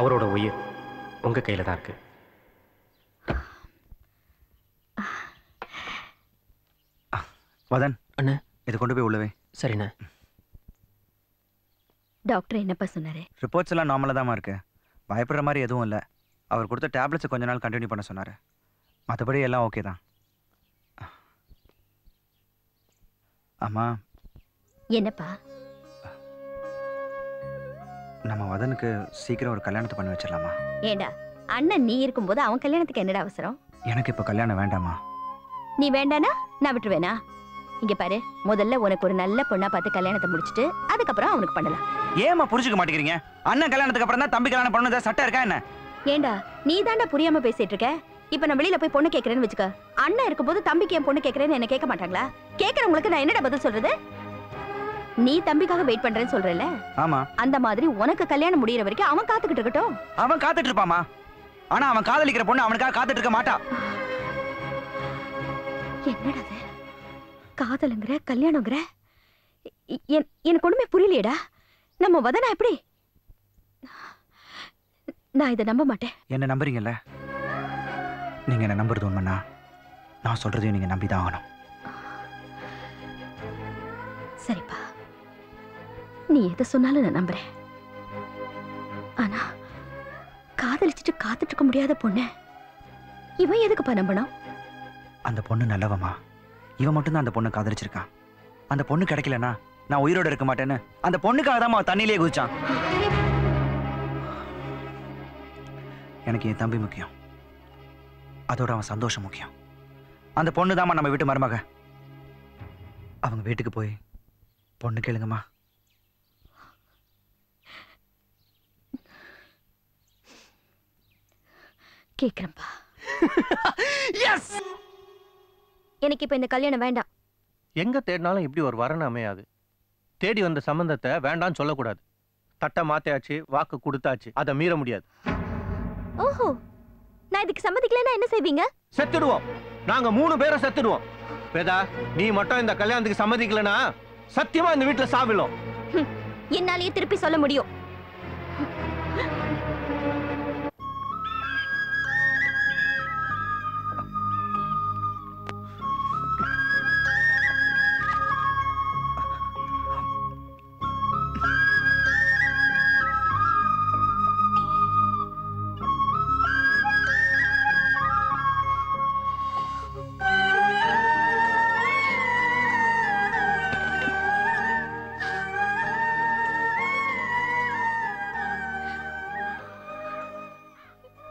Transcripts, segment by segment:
அவரோட உயிர் உங்க கையில தான் இருக்கு. வதன் அண்ணா, இது கொண்டு போய் உள்ளவே. சரிண்ணா. டாக்டர் என்னப்பா சொன்னாரு? ரிப்போர்ட்ஸ் எல்லாம் நார்மலாக தான் இருக்கு. பயப்படுற மாதிரி எதுவும் இல்லை. அவர் கொடுத்த டேப்லெட்ஸை கொஞ்ச நாள் கண்டினியூ பண்ண சொன்னார். மற்றபடி எல்லாம் ஓகே தான். அம்மா. என்னப்பா? நம்ம வதனுக்கு சீக்கிரம் ஒரு கல்யாணத்தை பண்ணி வச்சிடலாமா? ஏண்டா, அண்ணன் நீ இருக்கும்போது அவன் கல்யாணத்துக்கு என்னடா அவசரம்? எனக்கு இப்போ கல்யாணம் வேண்டாமா? நீ வேண்டானா நான் விட்டுருவேனா? இங்க பாரு, முதல்ல உனக்கு ஒரு நல்ல பொண்ணா பார்த்து கல்யாணத்தை முடிச்சிட்டு அதுக்கப்புறம் அவனுக்கு பண்ணலாம். ஏமா புரிஞ்சுக்க மாட்டேங்கிறீங்க? அண்ணன் கல்யாணத்துக்கு அப்புறம் தான் தம்பி கல்யாணம் பண்ணணும் சட்டம் இருக்கா என்ன? ஏண்டா, நீ தாண்டா புரியாம பேசிட்டு இருக்க. இப்ப நான் வெளியில போய் பொண்ணு கேட்கறேன்னு வச்சுக்க, அண்ணன் இருக்கும்போது தம்பிக்கு என் பொண்ணு கேட்கறேன்னு என்ன கேட்க மாட்டாங்களா? கேட்கறவங்களுக்கு நான் என்னடா பதில் சொல்றது? நீ தம்பிக்காக வெயிட் பண்றேன்னு சொல்றல, ஆமா. அந்த மாதிரி உனக்கு கல்யாணம் முடியற வரைக்கும் அவன் காத்துக்கிட்டு இருக்கட்டும். அவன் காத்துட்டு இருப்பாமா? ஆனா அவன் காதலிக்கிற பொண்ணு அவனுக்காக காத்துட்டு இருக்க மாட்டா. என்னடா அது? காதலுங்கிற கல்யாணங்கிற எனக்கு ஒண்ணுமே புரியலையேடா. நம்ம வதனா எப்படி? நான் இதை நம்ப மாட்டேன். என்ன நம்புறீங்கல்ல? நீங்க என்ன நம்புறது உண்மைன்னா நான் சொல்றதையும் நீங்க நம்பிதான் ஆகணும். சரிப்பா, நீ எதை சொன்னாலும் நான் நம்புறேன். ஆனா காதலிச்சுட்டு காத்துட்டு இருக்க முடியாத பொண்ணு இவன் எதுக்குப்பா நம்பணும்? அந்த பொண்ணு நல்லவமா. இவன் மட்டும்தான் அந்த பொண்ணை காதலிச்சிருக்கான். அந்த பொண்ணு கிடைக்கலனா நான் உயிரோட இருக்க மாட்டேன்னு அந்த பொண்ணுக்காக தான் அவன் தண்ணியிலே குதிச்சான். எனக்கு என் தம்பி முக்கியம், அதோட அவன் சந்தோஷம் முக்கியம். அந்த பொண்ணு தாமா நம்ம வீட்டு மருமக. அவங்க வீட்டுக்கு போய் பொண்ணு கேளுங்கம்மா. கேக்குறேன்பா. எஸ். எனக்கு இப்ப இந்த கல்யாணம் வேண்டாம். எங்க தேடினாலும் இப்படி ஒரு வரன் அமையாது. தேடி வந்த சம்பந்தத்தை வேண்டான்னு சொல்லக்கூடாது. தட்டை மாத்தியாச்சு, வாக்கு கொடுத்தாச்சு, அதை மீற முடியாது. ஓஹோ, நான் இதுக்கு சம்மதிக்கலன்னா என்ன செய்வீங்க? செத்துடுவோம். நாங்க 3 பேரும் செத்துடுவோம். வேதா, நீ மட்டும் இந்த கல்யாணத்துக்கு சம்மதிக்கலனா சத்தியமா இந்த வீட்டுல சாவிலும். என்னாலேயே திருப்பி சொல்ல முடியும்.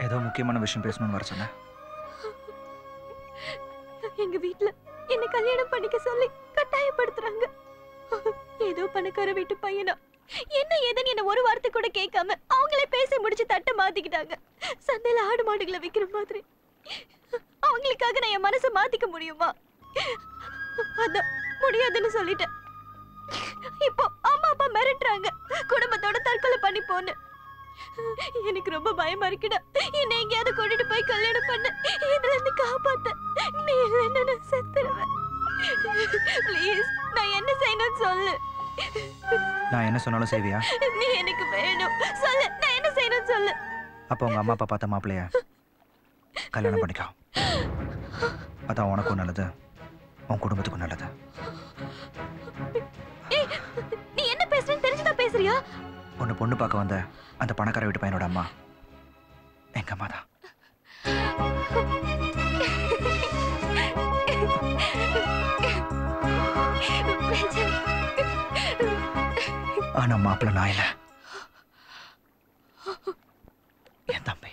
ஏதோ முக்கியமான விஷயம் பேசணும்னு வர சொன்னேன். எங்க வீட்ல என்ன கல்யாணம் பண்ணிக்க சொல்லி கட்டாயப்படுத்துறாங்க. ஏதோ பணக்கார வீட்டு பையனா என்ன ஏதுன்னு என்ன ஒரு வார்த்தை கூட கேட்காம அவங்களே பேசி முடிச்சு தட்டை மாத்திக்கிட்டாங்க. சந்தையில ஆடு மாடுகளை விக்கிற மாதிரி. அவங்களுக்காக நான் என் மனசை மாத்திக்க முடியுமா? அதான் முடியாதுன்னு சொல்லிட்டேன். இப்போ அம்மா அப்பா மிரட்டுறாங்க குடும்பத்தோட தற்கொலை பண்ணி போன்னு. எனக்கு ரொம்ப பயமா இருக்குடா. என்ன எங்கேயாவது கூட்டிட்டு போய் கல்யாணம் பண்ண, இதுல இருந்து காப்பாத்த. நீ இல்லைன்னா நான் செத்துருவேன். ப்ளீஸ், நான் என்ன செய்யணும்னு சொல்லு. நான் என்ன சொன்னாலும் செய்வியா? நீ எனக்கு வேணும், சொல்லு. நான் என்ன செய்யணும்னு சொல்லு. அப்ப உங்க அம்மா அப்பா பார்த்த மாப்பிள்ளைய கல்யாணம் பண்ணிக்கோ. அதான் உனக்கும் நல்லது, உன் குடும்பத்துக்கும் நல்லது. நீ என்ன பேசுறேன்னு தெரிஞ்சுதான் பேசுறியா? உன்னை பொண்ணு பார்க்க வந்த அந்த பணக்கார வீட்டு பையனோட அம்மா எங்க அம்மா தான். ஆனா மாப்பிள்ள நான் இல்ல, என் தம்பி.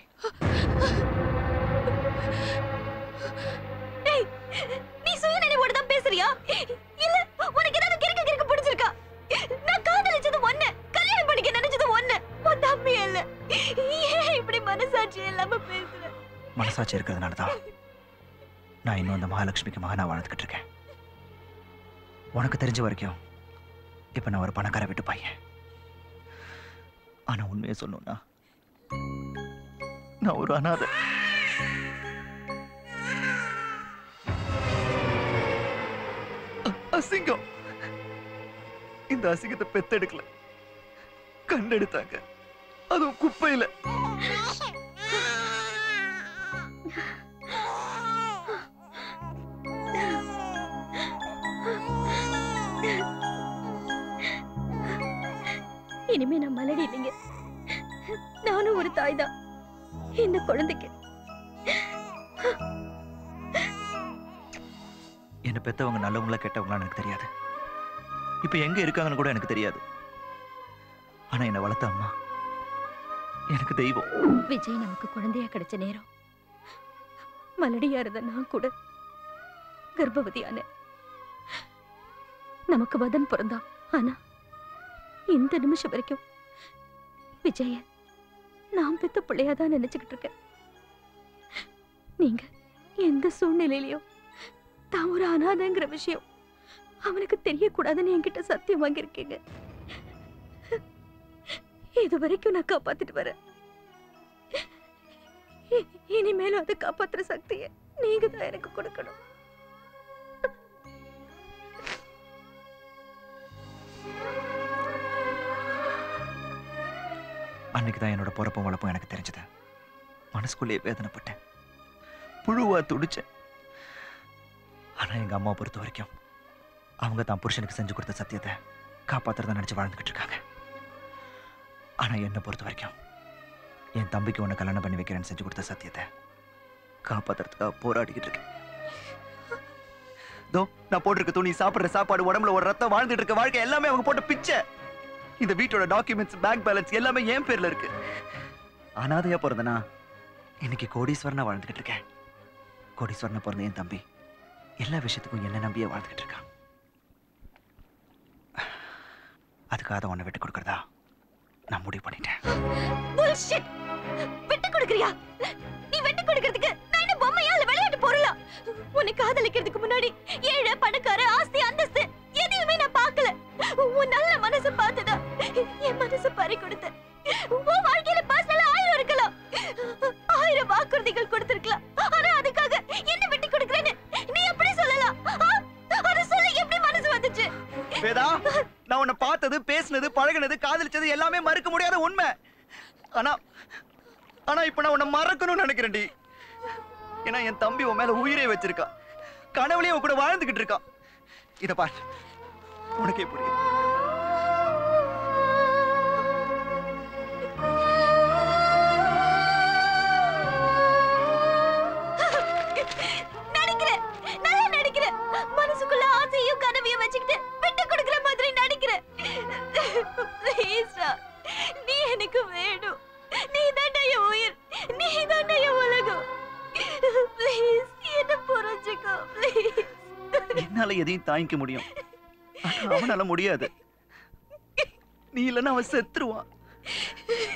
நீ சுயநினைவோட தான் பேசுறியா? இல்ல உனக்கு ஏதாவது கிறுக்கு பிடிச்சிருக்கா? நான் காதலிச்சது ஒண்ணு, கல்யாணம் பண்ணிக்க நினைச்சது ஒண்ணு. உன் தம்பி இல்ல. ஏன் இப்படி மனசாட்சி இல்லாம பேசுற? மனசாட்சி இருக்கிறதுனாலதான் நான் இன்னும் அந்த மகாலட்சுமிக்கு மகனா வாழ்ந்துகிட்டு இருக்கேன். உனக்கு தெரிஞ்ச வரைக்கும் இப்ப நான் ஒரு பணக்கார வீட்டு பையன். ஆனா உண்மையை சொல்லணும்னா நான் ஒரு அனாதை. அசிங்கம். இந்த அசிங்கத்தை பெத்தெடுக்கல, கண்டெடுத்தாங்க. அதுவும் குப்பையில. இனிமே நான் மலடி இல்லைங்க. நானும் ஒரு தாய் தான் இந்த குழந்தைக்கு. என்ன பெத்தவங்க நல்லவங்களா கெட்டவங்களா எனக்கு தெரியாது. இப்ப எங்க இருக்காங்கன்னு கூட எனக்கு தெரியாது. ஆனா என்ன வளர்த்த அம்மா எனக்கு தெய்வம். விஜய் நமக்கு குழந்தையா கிடைச்ச நேரம் மலடியா இருந்த நான் கூட கர்ப்பவதியான. நமக்கு வதன் பிறந்தான். ஆனா இந்த நிமிஷம் வரைக்கும் விஜய நான் பெத்த பிள்ளையாதான் நினைச்சுக்கிட்டு இருக்கேன். நீங்க எந்த சூழ்நிலையிலயும் தான் ஒரு அனாதைங்கிற விஷயம் அவனுக்கு தெரியக்கூடாதுன்னு என்கிட்ட சத்தியம் வாங்கியிருக்கீங்க. இது வரைக்கும் நான் காப்பாத்திட்டு வரேன். இனிமேலும் அதை காப்பாத்துற சக்தியை நீங்க தான் எனக்கு கொடுக்கணும். அன்னைக்குதான் என்னோட பொறப்பும் வளப்பும் எனக்கு தெரிஞ்சது. மனசுக்குள்ளேயே வேதனைப்பட்டேன், புழுவா துடிச்சேன். ஆனா எங்க அம்மாவை பொறுத்த வரைக்கும் அவங்க தான் புருஷனுக்கு செஞ்சு கொடுத்த சத்தியத்தை காப்பாத்துறத நினைச்சு வாழ்ந்துகிட்டு இருக்காங்க. ஆனா என்னை பொறுத்த வரைக்கும் என் தம்பிக்கு உன்னை கல்யாணம் பண்ணி வைக்கிறேன்னு செஞ்சு கொடுத்த சத்தியத்தை காப்பாத்துறதுக்காக போராடிக்கிட்டு இருக்கேன். தோ நான் போட்டிருக்க துணி, சாப்பிடுற சாப்பாடு, உடம்புல ஒரு ரத்தம், வாழ்ந்துட்டு இருக்க வாழ்க்கை எல்லாமே அவங்க போட்ட பிச்சை. இந்த வீட்டோட டாக்குமெண்ட்ஸ், பேங்க் பேலன்ஸ் எல்லாமே என் பேர்ல இருக்கு. அனாதையா பிறந்தனா இன்னைக்கு கோடீஸ்வரனா வாழ்ந்துகிட்டு இருக்கேன். கோடீஸ்வரனா பிறந்த என் தம்பி எல்லா விஷயத்துக்கும் என்ன நம்பியே வாழ்ந்துகிட்டு இருக்கான். அதுக்காக உன்னை விட்டு கொடுக்கறதா நான் முடிவு பண்ணிட்டேன். விட்டு கொடுக்கறியா? நீ விட்டு கொடுக்கிறதுக்கு நான் என்ன பொம்மையா இல்ல விளையாட்டு பொருளா? உன்னை காதலிக்கிறதுக்கு முன்னாடி ஏழை பணக்கார ஆஸ்தி அந்தஸ்து எதையுமே நான் பார்க்கல. உன் நல்ல மனசு பார்த்ததா என் மனசு பறி கொடுத்த. உன் வாழ்க்கையில பர்சனலா 1000 இருக்கலாம், 1000 வாக்குறுதிகள் கொடுத்திருக்கலாம். ஆனா அதுக்காக என்ன விட்டு கொடுக்கறேன்னு நீ எப்படி சொல்லலாம்? அத சொல்ல எப்படி மனசு வந்துச்சு? வேதா, நான் உன்னை பார்த்தது, பேசினது, பழகினது, காதலிச்சது எல்லாமே மறக்க முடியாத உண்மை. ஆனா ஆனா இப்ப நான் உன்னை மறக்கணும்னு நினைக்கிறேன்டி. ஏன்னா என் தம்பி உன் மேல உயிரே வச்சிருக்கான், கனவுலயே உன் கூட வாழ்ந்துகிட்டு இருக்கான். இத பாரு, உனக்கே புரியுது. நடிக்கிறேன், நல்லா நடிக்கிறேன். மனசுக்குள்ள ஆசையும் கனவையும் வச்சுக்கிட்டு விட்டு கொடுக்கிற மாதிரி நடிக்கிறேன். ப்ளீஸ்டா, நீ எனக்கு வேணும். நீ தாண்டா என் உயிர், நீ தாண்டா என் உலகம். ப்ளீஸ் என்ன புரிஞ்சுக்கோ. ப்ளீஸ். என்னால எதையும் தாங்கிக்க முடியும், ஆனா அவனால முடியாது. நீ இல்லைன்னா அவன் செத்துருவான்.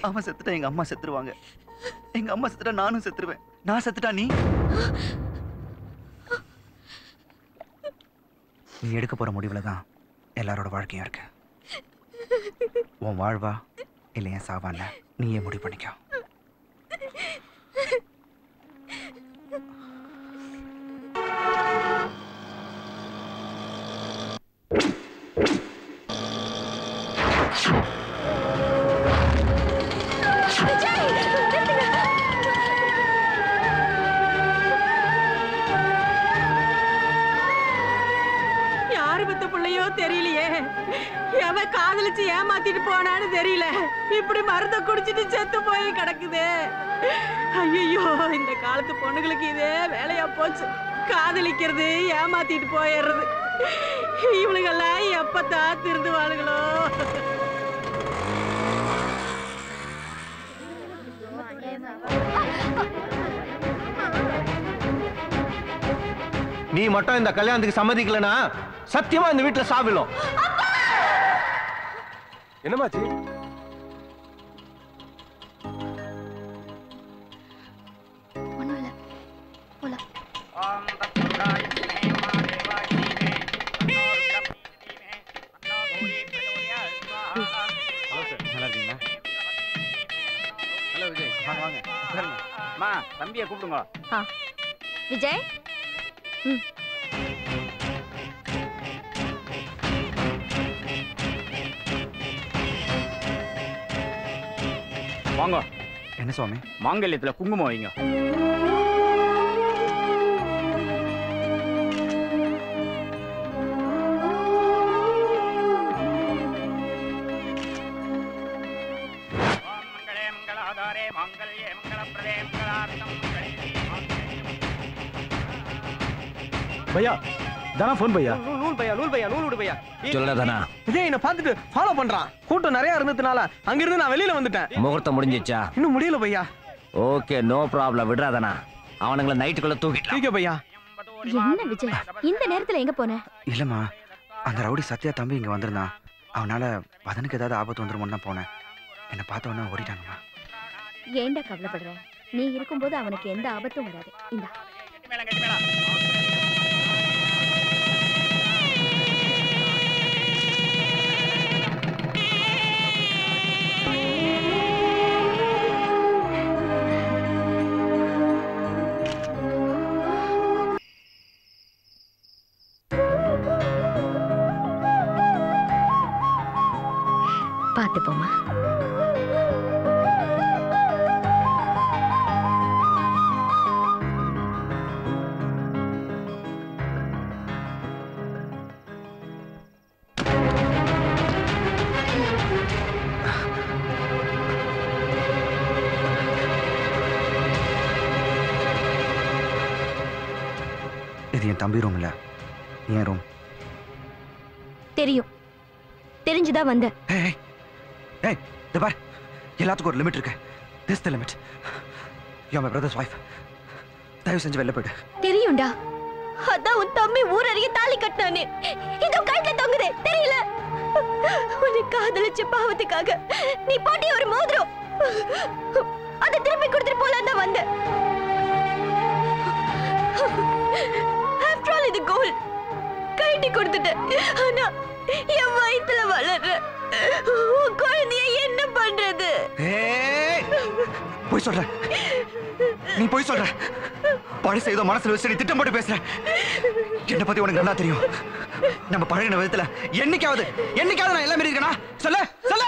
அவன் செத்துட்டா எங்க அம்மா செத்துருவாங்க, எங்க அம்மா செத்துட்டா நானும் செத்துருவேன். நான் செத்துட்டா நீ நீ எடுக்க போற முடிவுல தான் எல்லாரோட வாழ்க்கையும் இருக்கு. உன் வாழ்வா இல்ல என் சாவான்னு நீயே முடிவு பண்ணிக்கோ. தெரியலையே, எவன் காதலிச்சு ஏமாத்திட்டு போனான்னு தெரியல. இப்படி மருந்த குடிச்சிட்டு செத்து போய் கிடக்குது. ஐயோ, இந்த காலத்து பொண்ணுங்களுக்கு இதே வேலையா போச்சு. காதலிக்கிறது, ஏமாத்திட்டு போயிடுறது. இவளுங்கெல்லாம் எப்பத்தான் திருந்துவாளுங்களோ? நீ மட்டும் இந்த கல்யாணத்துக்கு சம்மதிக்கலனா சத்தியமா இந்த வீட்டுல சாவிலும். என்னமாச்சு? ஒண்ணும் இல்ல, போலாம். ஹலோ சார், நல்லா இருக்கீங்களா? ஹலோ விஜய், வாங்க வாங்க உட்காருங்க. அம்மா, தம்பியை கூப்பிடுங்க. விஜய், வாங்க. என்ன சுவாமி? மாங்கல்யத்துல குங்குமம் வைங்க. பையா தானா ஃபோன் பையா. நூல் பையா நூல் பையா நூல் விடு பையா. சொல்லல தானா விஜய் என்ன பார்த்துட்டு ஃபாலோ பண்றான். கூட்டம் நிறைய இருந்ததுனால அங்கிருந்து நான் வெளியில வந்துட்டேன். முகூர்த்தம் முடிஞ்சிச்சா? இன்னும் முடியல பையா. ஓகே நோ ப்ராப்ளம், விடுறாதானா அவனுங்களை நைட்டுக்குள்ள தூக்கிட்டு. ஓகே பையா. என்ன விஜய் இந்த நேரத்துல எங்க போன? இல்லம்மா, அந்த ரவுடி சத்யா தம்பி இங்க வந்திருந்தான். அவனால பதனுக்கு ஏதாவது ஆபத்து வந்துருமோன்னு தான் போனேன். என்னை பார்த்த உடனே ஓடிட்டாங்கம்மா. ஏன்டா கவலைப்படுற? நீ இருக்கும்போது அவனுக்கு எந்த ஆபத்தும் வராது. இந்தா பார்த்து போமா. இது என் தம்பி ரூம் இல்ல, என் ரூம். தெரியும், தெரிஞ்சுதான் வந்த. ஏய் ஏய், இந்த பார், எல்லாத்துக்கும் ஒரு லிமிட் இருக்கு. This the limit. You are my brothers wife. தயவு செஞ்சு வெளில போயிடு. தெரியும்டா, அதான் உன் தம்பி ஊரறிய தாலி கட்டினானே. இதோ கைட்ல தொங்குதே, தெரியல? உன்னை காதலிச்ச பாவத்துக்காக நீ போட்டிய ஒரு மோதிரம், அதை திருப்பி கொடுத்துட்டு போலாம் தான் வந்த. ஆஃப்டர் ஆல் இது கோல் கைட்டி கொடுத்துட்டேன். ஆனா என் வயித்துல வளர்ற உன் குழந்தைய என்ன பண்றது? ஏய், போய் சொல்ற, நீ போய் சொல்ற. பழச ஏதோ மனசுல வச்சு நீ திட்டம் போட்டு பேசுற. என்ன பத்தி உனக்கு நல்லா தெரியும். நம்ம பழகின விதத்துல என்னைக்காவது நான் எல்லாம் மீறி இருக்கனா? சொல்ல சொல்ல.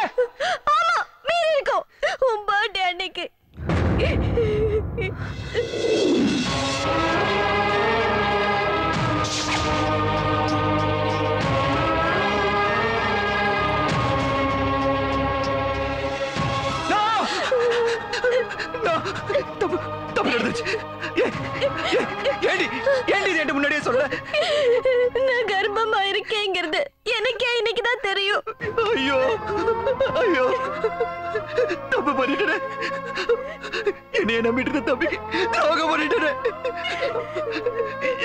ஆமா, மீறி இருக்கோம். உன் பர்த்டே அன்னைக்கு முன்னாடியே சொல்ல. நான் கர்ப்பமா இருக்கேங்கிறது எனக்கே இன்னைக்குதான் தெரியும். ஐயோ ஐயோ, தப்பு பண்ணிட்டேன். என்னைய நம்பிட்டு தம்பிக்கு துரோகம் பண்ணிட்டேன்.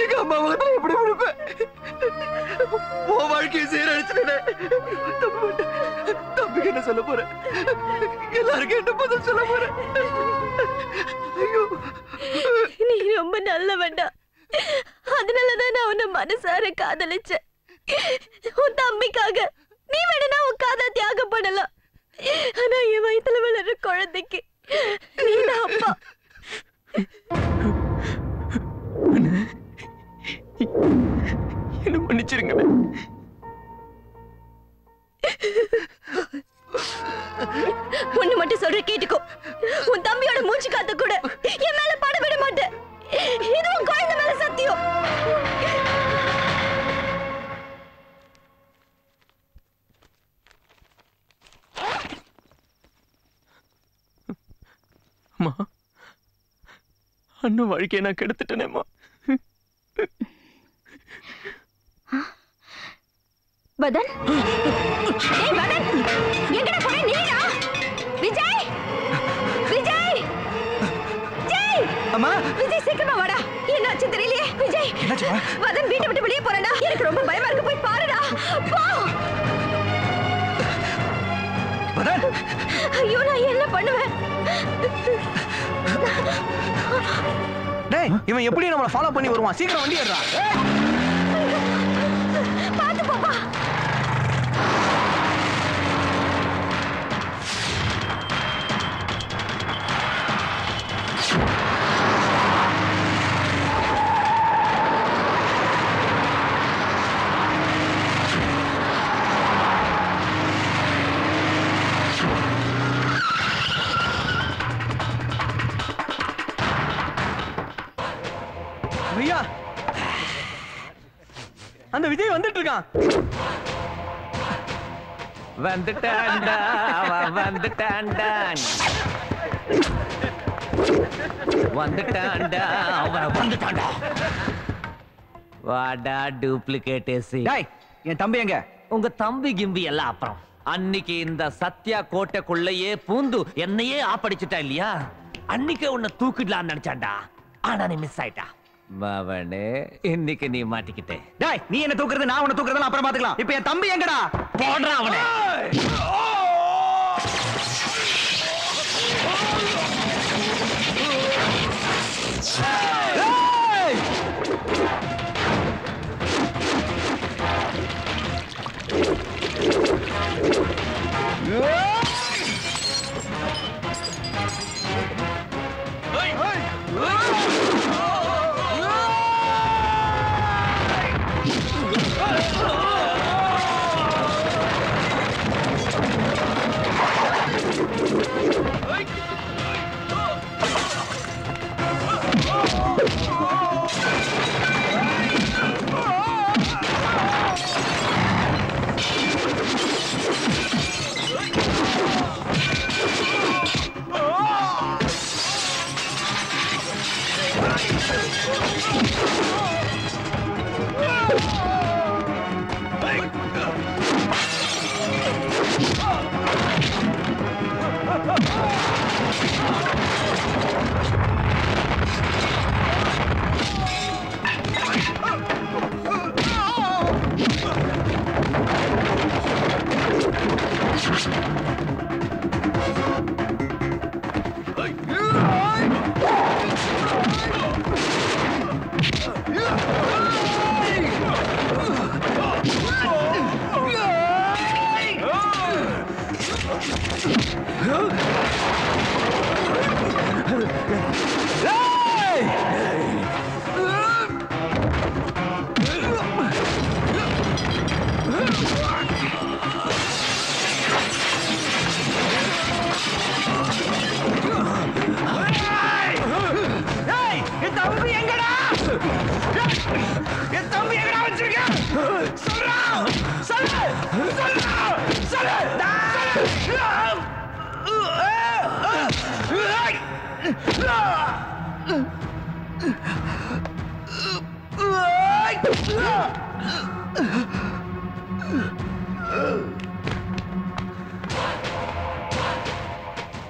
எங்க அம்மா முகத்துல எப்படி கொடுப்பேன்? உன் வாழ்க்கையை சீரழிச்சிட்டேன். தம்பிக்கு என்ன சொல்ல போறேன்? எல்லாருக்கும் என்ன பதில் சொல்ல போறேன்? ஐயோ, நீ ரொம்ப நல்லவன்டா. அதனாலதான் நான் உன்னை மனசார காதலிச்சேன். உன் தம்பிக்காக நீ வேணும்னா உன் காதலை தியாகம் பண்ணலாம். ஆனா என் வயித்துல வளர்ற குழந்தைக்கு நீ தான் அப்பா. என்ன மன்னிச்சிருங்க. ஒண்ணு மட்டும் சொல்ற கேட்டுக்கோ, உன் தம்பியோட மூச்சு காத்த கூட என் மேல பட விட மாட்டேன். இது உன் குழந்தை மேல சத்தியம். அம்மா, அண்ணன் வாழ்க்கையை நான் கெடுத்துட்டேனேம்மா. பதன், ஏய் பதன், எங்கடா போற? நீடா விஜய், விஜய், விஜய். அம்மா, விஜய் சீக்கிரமா வாடா. என்னாச்சு தெரியலையே. விஜய், என்னாச்சுமா? பதன் வீட்டை விட்டு வெளியே போறடா. எனக்கு ரொம்ப பயமா இருக்கு, போய் பாருடா. போ. பதன், ஐயோ, நான் என்ன பண்ணுவேன்? டேய், இவன் எப்படி நம்மள ஃபாலோ பண்ணி வருவான்? சீக்கிரம் வண்டி ஏறுடா. பாத்து போப்பா. ஐயா அந்த விஜய் வந்துட்டு இருக்கான். வந்துட்டான்டா வந்துட்டான்டா வந்துட்டான்டா அவன் வந்துட்டான்டா. வாடா டூப்ளிகேட் ஏசி. டேய் என் தம்பி எங்க? உங்க தம்பி கிம்பி எல்லாம் அப்புறம். அன்னைக்கு இந்த சத்யா கோட்டைக்குள்ளேயே பூந்து என்னையே ஆப்படிச்சுட்டா இல்லையா? அன்னைக்கு உன்னை தூக்கிடலாம்னு நினைச்சான்டா. ஆனா நீ மிஸ் ஆயிட்டா. மவனே இன்னைக்கு நீ மாட்டிக்கிட்டே. டேய் நீ என்ன தூக்குறது நான் உன்னை தூக்குறது அப்புறம் பாத்துக்கலாம். இப்போ என் தம்பி எங்கடா? போடுறா அவனே.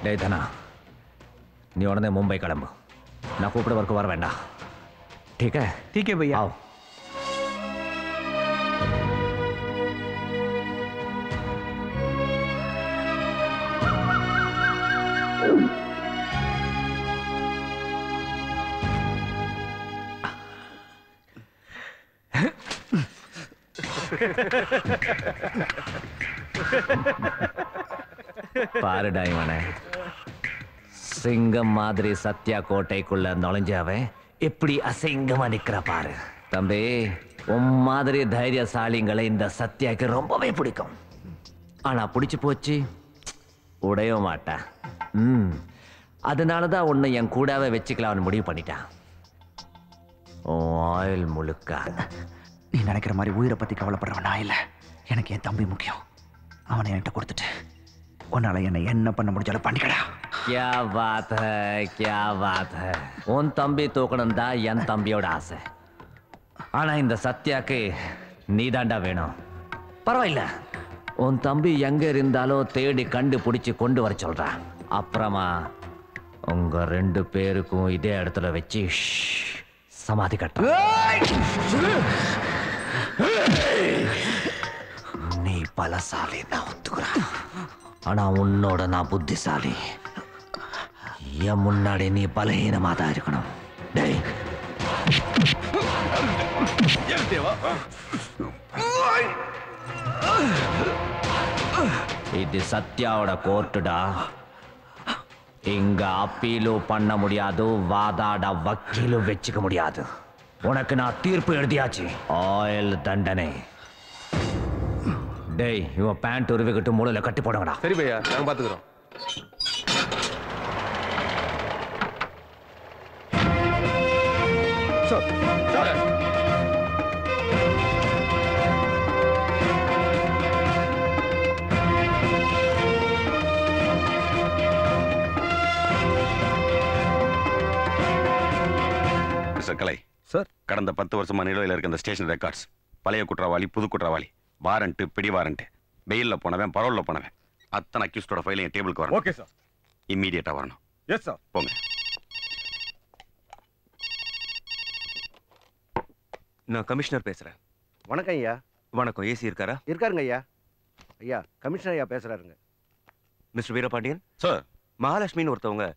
டேய் தனா, நீ உடனே மும்பை கிளம்பு. நான் கூப்பிட வரைக்கும் வர வேண்டாம். ठीक है? ठीक है भैया. आओ. பாருடா இவனை, சிங்கம் மாதிரி சத்யா கோட்டைக்குள்ள நுழைஞ்சவன் எப்படி அசிங்கமா நிக்கிற பாரு. தம்பி, உன் மாதிரி தைரியசாலிங்களை இந்த சத்யாக்கு ரொம்பவே பிடிக்கும். ஆனா பிடிச்சு போச்சு உடைய மாட்டா. அதனாலதான் உன்னை என் கூடவே வச்சுக்கலாம்னு முடிவு பண்ணிட்டான். ஆயில் முழுக்க நீ நினைக்கிற மாதிரி உயிரை பத்தி கவலைப்படுறவன் நான் இல்ல. எனக்கு என் தம்பி முக்கியம். அவனை என்கிட்ட கொடுத்துட்டு உன்னால என்ன பண்ண முடிஞ்சாலும் பண்ணிக்கடா. क्या बात है, क्या बात है. உன் தம்பி தூக்கணும் தான் என் தம்பியோட ஆசை. ஆனா இந்த சத்யாக்கு நீதாண்டா வேணும். பரவாயில்ல, உன் தம்பி எங்க இருந்தாலும் தேடி கண்டுபிடிச்சு கொண்டு வர சொல்றான். அப்புறமா உங்க 2 பேருக்கும் இதே இடத்துல வச்சு சமாதி கட்ட. நீ பலசாலி நான் ஒத்துக்கிறேன். ஆனா உன்னோட நான் புத்திசாலி. என் முன்னாடி நீ பலஹீனமா தான் இருக்கணும். டேய், இது சத்யாவோட கோர்ட்டுடா. இங்க அப்பீலும் பண்ண முடியாது, வாதாட வக்கீலும் வச்சுக்க முடியாது. உனக்கு நான் தீர்ப்பு எழுதியாச்சு. ஆயுள் தண்டனை. டேய், இவன் பேண்ட் உருவிக்கிட்டு மூளையில கட்டி போடுங்கடா. சரி பையா, நாங்க பாத்துக்கிறோம். சார் மிஸ்டர் கலை சார். கடந்த 10 வருஷமா நிலுவையில் இருக்க இந்த ஸ்டேஷன் ரெக்கார்ட்ஸ், பழைய குற்றவாளி, புது குற்றவாளி, வாரண்ட், பிடி வாரண்ட், பெயில்ல போனவன், பரோல்ல போனவன், அத்தனை அக்யூஸ்டோட ஃபைலையும் டேபிளுக்கு வரணும். Okay sir. இம்மீடியட்டா வரணும். Yes sir. போங்க. நான் கமிஷனர் பேசுறேன். வணக்கம் ஐயா. வணக்கம். ஏசி இருக்காரா? இருக்காருங்க ஐயா. ஐயா கமிஷனர் ஐயா பேசுறாருங்க. Mister Veerapandian sir. மகாலட்சுமின்னு ஒருத்தவங்க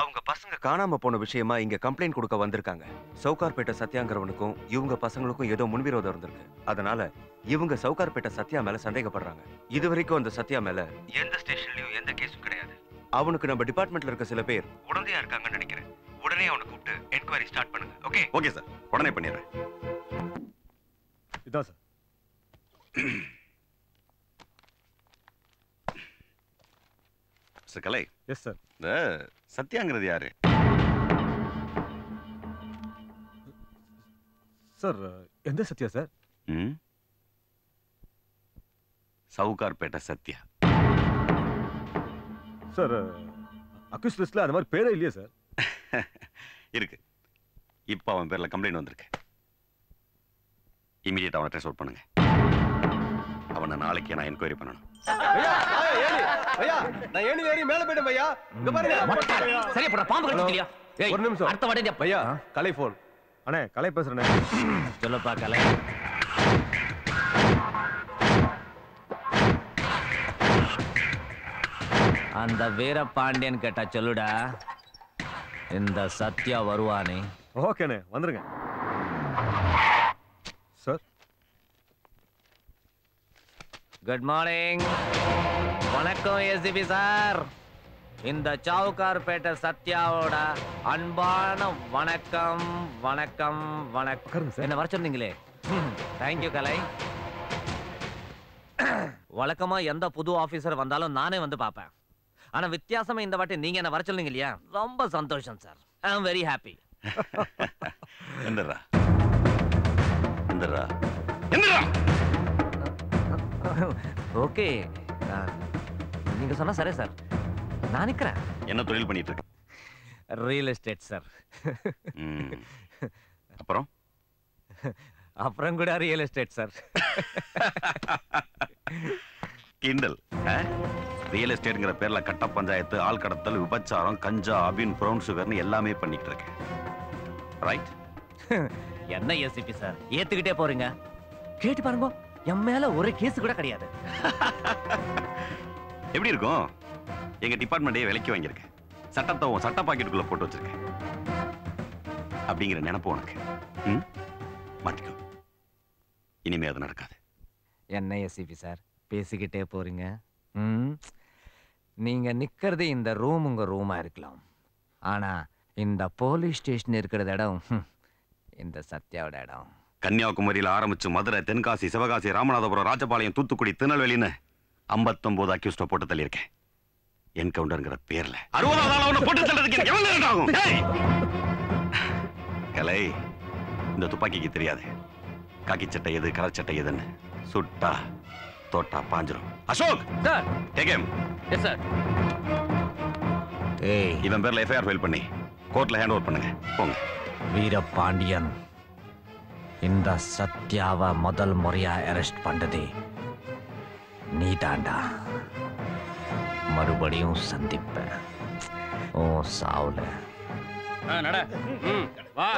அவங்க பசங்க காணாம போன விஷயமா இங்க கம்ப்ளைண்ட் கொடுக்க வந்திருக்காங்க. சவுகார்பேட்டை சத்யாங்கிறவனுக்கும் இவங்க பசங்களுக்கும் ஏதோ முன்விரோதம் இருந்திருக்கு. அதனால இவங்க சவுகார்பேட்டை சத்யா மேல சந்தேகப்படுறாங்க. இது வரைக்கும் அந்த சத்யா மேல எந்த ஸ்டேஷன்லயும் எந்த கேஸும் கிடையாது. அவனுக்கு நம்ம டிபார்ட்மெண்ட்ல இருக்க சில பேர் உடனே இருக்காங்கன்னு நினைக்கிறேன். உடனே அவனை கூப்பிட்டு என்கொயரி ஸ்டார்ட் பண்ணுங்க. ஓகே? ஓகே சார், உடனே பண்ணிடுறேன். இதான் sir. Mister Kalai. Yes sir. இந்த சத்யாங்கிறது யாரு? சார் எந்த Sathya sir? Sowcarpet Sathya. Sir accused லிஸ்ட்ல அந்த மாதிரி பேரே இல்லையா சார்? இருக்கு. இப்போ அவன் பேர்ல கம்ப்ளைண்ட் வந்திருக்கு. இமீடியட் அவனை ட்ரேஸ் அவுட் பண்ணுங்க. அவனை நாளைக்கு நான் என்கொயரி பண்ணணும். நான் ஏணி ஏறி மேல போய்ட்டேன் பையா. இங்க பாருங்க. சரி போடா, பாம்பு கடிச்சிட்டியா? ஏய் ஒரு நிமிஷம். அடுத்த வாட்டி பையா கலை போன். அண்ணே கலை பேசுறேனே. சொல்லப்பா கலை. அந்த வீரபாண்டியன் கேட்டா சொல்லுடா, இந்த சத்யா வருவானே. ஓகேண்ணே வந்துருங்க சார். Good morning. வணக்கம் ஏசிபி சார். இந்த சவுகார்பேட்டை சத்யாவோட அன்பான வணக்கம் வணக்கம் வணக்கம். என்ன வர சொன்னீங்களே, தேங்க்யூ கலை. வழக்கமா எந்த புது ஆபீசர் வந்தாலும் நானே வந்து பார்ப்பேன். ஆனா வித்தியாசமா இந்த வாட்டி நீங்க என்ன வர சொன்னீங்க இல்லையா, ரொம்ப சந்தோஷம் sir. I am very happy. எந்திரா எந்திரா எந்திரா. ஓகே, நீங்க சொன்னா சரி சார், நான் நிக்கிறேன். என்ன தொழில் பண்ணிட்டு இருக்க? Real estate sir. அப்புறம் அப்புறம் கூட ரியல் எஸ்டேட் சார். கிண்டல். ரியல் எஸ்டேட்ங்கிற பேர்ல கட்ட பஞ்சாயத்து, ஆள் கடத்தல், விபச்சாரம், கஞ்சா, அபின், பிரவுன் சுகர்னு எல்லாமே பண்ணிட்டு இருக்கேன். ரைட்? என்ன ஏசிபி சார் ஏத்துக்கிட்டே போறீங்க? கேட்டு பாருங்க, என் மேல ஒரு கேஸ் கூட கிடையாது. எப்படி இருக்கும்? எங்க டிபார்ட்மெண்ட்டே விலைக்கு வாங்கியிருக்கேன். சட்டத்தை சட்ட பாக்கெட்டுக்குள்ள போட்டு வச்சிருக்கேன். அப்படிங்கிற நினைப்பு உனக்கு. மாத்திக்கோ, இனிமே அது நடக்காது. என்ன ஏசிபி சார் பேசிக்கிட்டே போறீங்க? நீங்க நிக்கிறது இந்த ரூம் உங்க ரூமா இருக்கலாம், ஆனா இந்த போலீஸ் ஸ்டேஷன் இருக்கிற இடம் இந்த சத்யாவோட இடம். கன்னியாகுமரியில ஆரம்பிச்சு மதுரை, தென்காசி, சிவகாசி, ராமநாதபுரம், ராஜபாளையம், தூத்துக்குடி, திருநெல்வேலின்னு 59 அக்யூஸ்ட போட்டு தள்ளியிருக்கேன். என்கவுண்டர்ங்கிற பேர்ல 60வது ஆளா உன்னை போட்டு தள்ளுறதுக்கு எனக்கு எவ்வளவு நேரம் ஆகும்? கலை, இந்த துப்பாக்கிக்கு தெரியாது காக்கி சட்டை எது, கலர் சட்டை எதுன்னு. சுட்டா தோட்டா பாஞ்சிரும். Ashok sir, take him. Yes sir. இவன் பேர்ல எஃப்ஐஆர் ஃபைல் பண்ணி கோர்ட்ல ஹேண்ட் ஓவர் பண்ணுங்க. போங்க. வீரபாண்டியன், இந்த சத்யாவை முதல் முறையா அரெஸ்ட் பண்ணதே நீ தாண்டா. மறுபடியும் சந்திப்பேன் ஓ சாவுல. நட. வா.